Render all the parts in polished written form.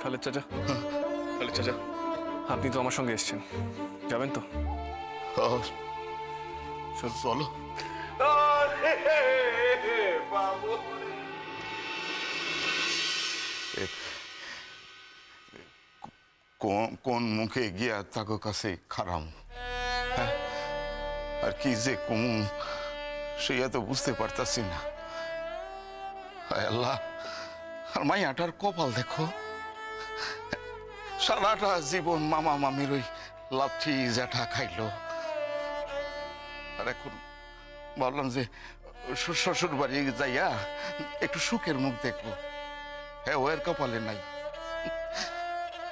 খালেদ চাচা, খালেদ চাচা, আপনি তো আমার সঙ্গে এসেছেন, যাবেন তো? চলো। কোন মুখে গিয়া তাকে কাছে খারাম, আর কি যে কমু সেয়া তো বুঝতে পারতাছি না। আল্লাহ, আর মাইয়াটার কপাল দেখো, সারাটা জীবন মামা মামির ওই লাঠি জ্যাঠা খাইলো, আর এখন ভাবলাম যে শ্বশুর বাড়ি যাইয়া একটু সুখের মুখ দেখবো। হ্যাঁ, ও এর কপালে নাই।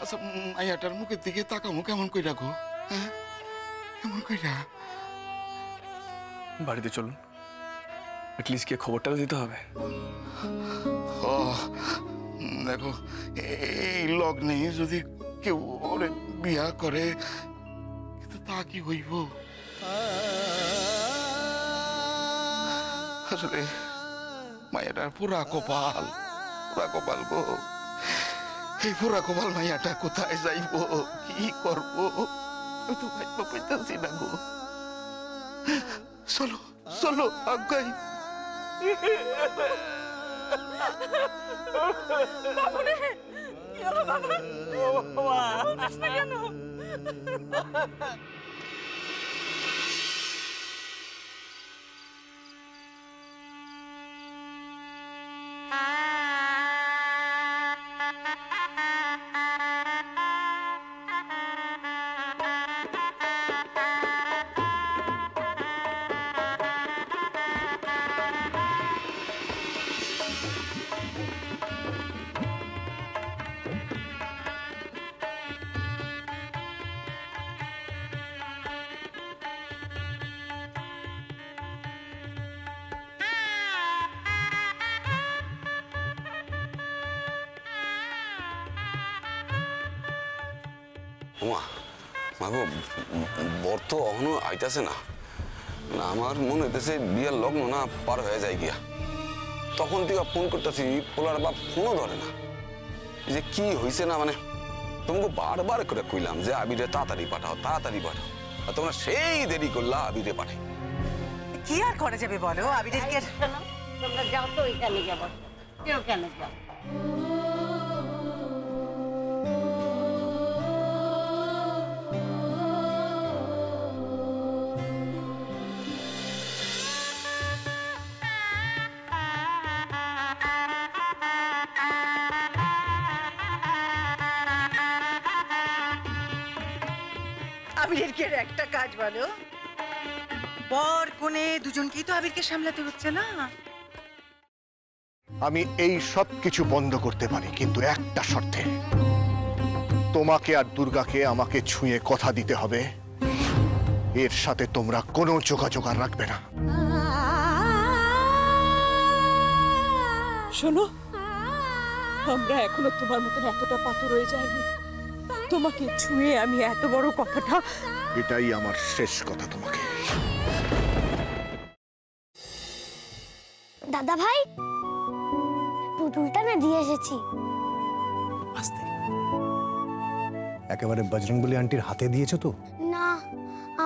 আচ্ছা, মাইয়াটার মুখের দিকে তাকামো কেমন কইরা গো? হ্যাঁ, কেমন কইরা? বাড়িতে চলুন, অ্যাটলিস্ট গিয়ে খবরটা দিতে হবে। দেখো, এই লগ্নে যদি কেউ ওরে বিয়া করে, কিন্তু তা কি হইব? আসলে মাইয়াটার পুরা কপাল গো। এই পুরা কপাল মাইয়াটা কোথায় যাইব, কি করব, তো ভাইবা পাইতাছি না গো। চলো চলো আগাই। বর তো এখনো আইতাছে না, আমার মনে হইতেছে বিয়ের লগ্ন না পার হয়ে যায় গিয়া। তখন থেকে ফোন করতেছি, পোলার বাপ ফোনও ধরে না। যে কি হয়েছে না, মানে তোমাকে বারবার করে কইলাম যে আবিরে তাড়াতাড়ি পাঠাও, আর তোমরা সেই দেরি করলা আবিরে পাঠাই। কি আর করা যাবে বলো? আবিরের কি তোমরা যাও তো, ওইখানে যাবো, কেউ কেন যাও? আবিরের কি একটা কাজ বলো? বর কোনে দুজনকেই তো আবিরকে সামলাতে হচ্ছে না। আমি এই সব কিছু বন্ধ করতে পারি, কিন্তু একটা শর্তে। তোমাকে আর দুর্গাকে আমাকে ছুঁয়ে কথা দিতে হবে, এর সাথে তোমরা কোনো যোগাযোগ আর রাখবে না। শোনো, আমরা এখনো তোমার মতন এতটা পাথর হয়ে যায়নি। তোমাকে ছুঁয়ে আমি এত বড় কথাটা, এটাই আমার শেষ কথা তোমাকে। দাদা ভাই, পুতুলটা না দিয়ে এসেছি। আস্তে, একেবারে বজরংবলী আন্টির হাতে দিয়েছো তো? না,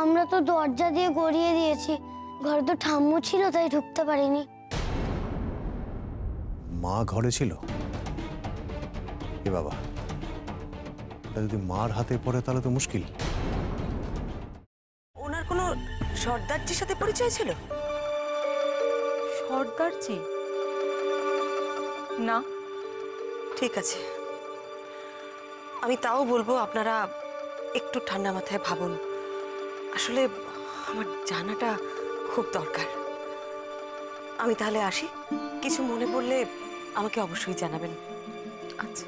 আমরা তো দরজা দিয়ে গড়িয়ে দিয়েছি, ঘরে তো ঠাম্মু ছিল তাই ঢুকতে পারিনি। মা ঘরে ছিল? এ বাবা, যদি মার হাতে পড়ে তাহলে তো মুশকিল। ওনার কোনো সর্দারজির সাথে পরিচয় ছিল? সর্দারজি? না। ঠিক আছে, আমি তাও বলবো আপনারা একটু ঠান্ডা মাথায় ভাবুন। আসলে আমার জানাটা খুব দরকার। আমি তাহলে আসি, কিছু মনে পড়লে আমাকে অবশ্যই জানাবেন। আচ্ছা।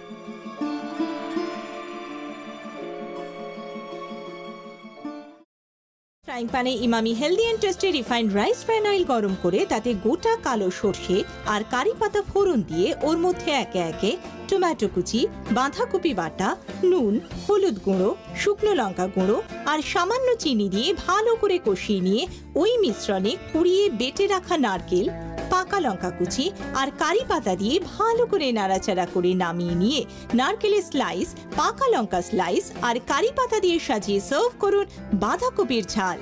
ফ্রাইং প্যানে Emami healthy and tasty refined rice bran oil গরম করে তাতে গোটা কালো সর্ষে আর কারি পাতা ফোড়ন দিয়ে ওর মধ্যে একে একে টমেটো কুচি, বাঁধাকপি বাটা, নুন, হলুদ গুঁড়ো, শুকনো লঙ্কা গুঁড়ো আর সামান্য চিনি দিয়ে ভালো করে কষিয়ে নিয়ে ওই মিশ্রণে কুড়িয়ে বেটে রাখা নারকেল, পাকা লঙ্কা কুচি আর কারি পাতা দিয়ে ভালো করে নাড়াচাড়া করে নামিয়ে নিয়ে নারকেলের স্লাইস, পাকা লঙ্কা স্লাইস আর কারি পাতা দিয়ে সাজিয়ে সার্ভ করুন বাঁধাকপির ঝাল।